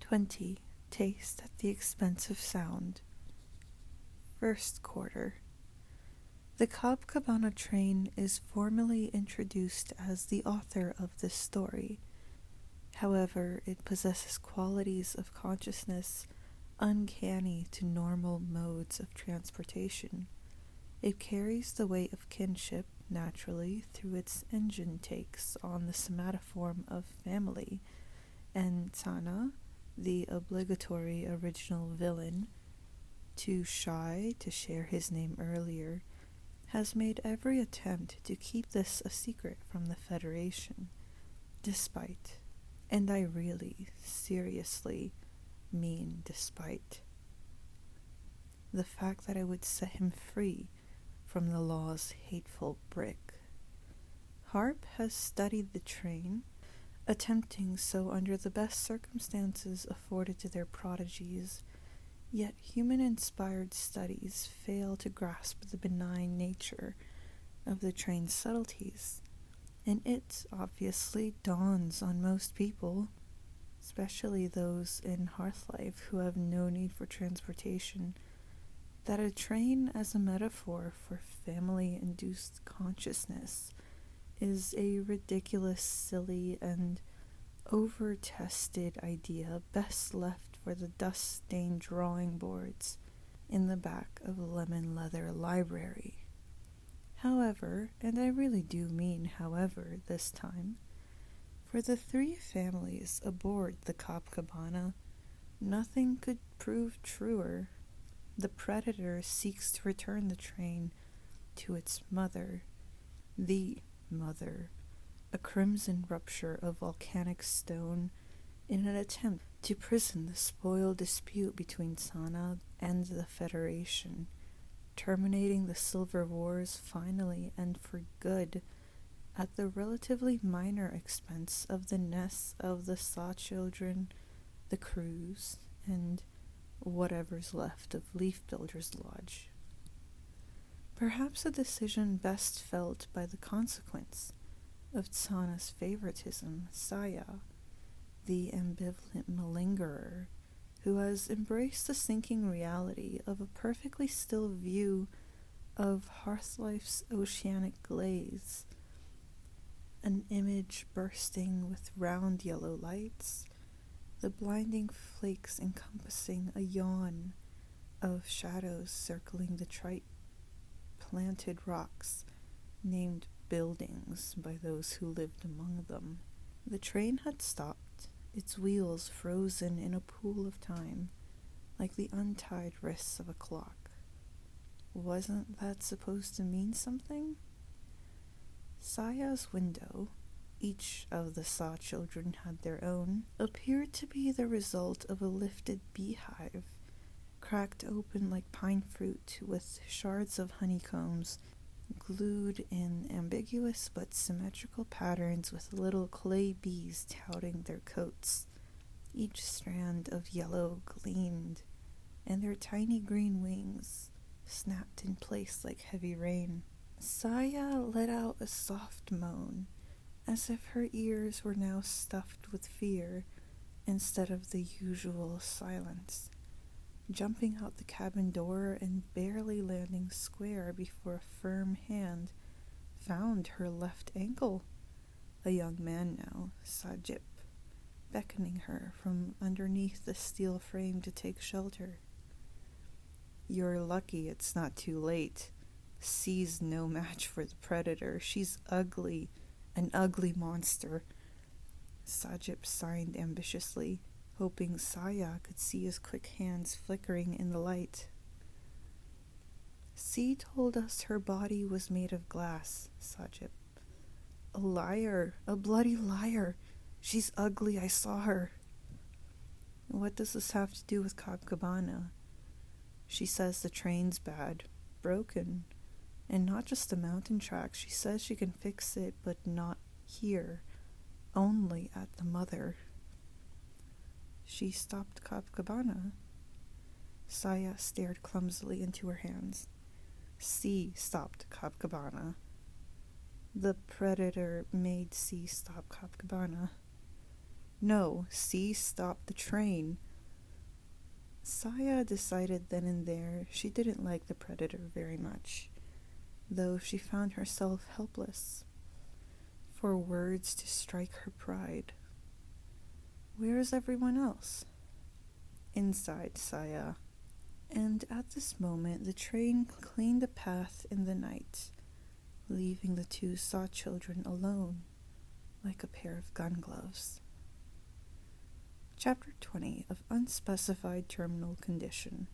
20. Taste at the expense of sound. First quarter. The Copacabana train is formally introduced as the author of this story. However, it possesses qualities of consciousness uncanny to normal modes of transportation. It carries the weight of kinship naturally through its engine takes on the somatoform of family, and Tana, the obligatory original villain, too shy to share his name earlier, has made every attempt to keep this a secret from the Federation, despite, and I really, seriously mean despite, the fact that I would set him free from the law's hateful brick. Harp has studied the train, attempting so under the best circumstances afforded to their prodigies, yet human-inspired studies fail to grasp the benign nature of the train's subtleties, and it obviously dawns on most people, especially those in Hearthlife who have no need for transportation, that a train as a metaphor for family-induced consciousness is a ridiculous, silly, and over-tested idea best left for the dust-stained drawing boards in the back of a lemon leather library. However, and I really do mean however this time, for the three families aboard the Copacabana, nothing could prove truer. The predator seeks to return the train to its mother, the mother, a crimson rupture of volcanic stone, in an attempt to prison the spoiled dispute between Sana and the Federation, terminating the Silver Wars finally and for good, at the relatively minor expense of the nests of the Saw children, the crews, and whatever's left of Leaf Builder's Lodge. Perhaps a decision best felt by the consequence of Tsana's favoritism, Saya, the ambivalent malingerer, who has embraced the sinking reality of a perfectly still view of Hearthlife's oceanic glaze, an image bursting with round yellow lights, the blinding flakes encompassing a yawn of shadows circling the trite planted rocks named buildings by those who lived among them. The train had stopped, its wheels frozen in a pool of time, like the untied wrists of a clock. Wasn't that supposed to mean something? Saya's window, each of the Saw children had their own, appeared to be the result of a lifted beehive, cracked open like pine fruit with shards of honeycombs glued in ambiguous but symmetrical patterns with little clay bees touting their coats. Each strand of yellow gleamed, and their tiny green wings snapped in place like heavy rain. Saya let out a soft moan, as if her ears were now stuffed with fear instead of the usual silence, jumping out the cabin door and barely landing square before a firm hand found her left ankle. A young man now, Sajip, beckoning her from underneath the steel frame to take shelter. "You're lucky it's not too late. C's no match for the predator. She's ugly, an ugly monster." Sajip signed ambitiously, hoping Saya could see his quick hands flickering in the light. "C told us her body was made of glass, Sajip." "A liar, a bloody liar. She's ugly, I saw her." "What does this have to do with Copacabana?" "She says the train's bad, broken, and not just the mountain track. She says she can fix it, but not here, only at the mother." "She stopped Copacabana?" Saya stared clumsily into her hands. "C stopped Copacabana. The predator made C stop Copacabana." No, see, stop the train. Saya decided then and there she didn't like the predator very much, though she found herself helpless, for words to strike her pride. Where is everyone else? Inside, Saya. And at this moment the train cleaned a path in the night, leaving the two saw children alone, like a pair of gun gloves. Chapter 20 of Unspecified Terminal Condition.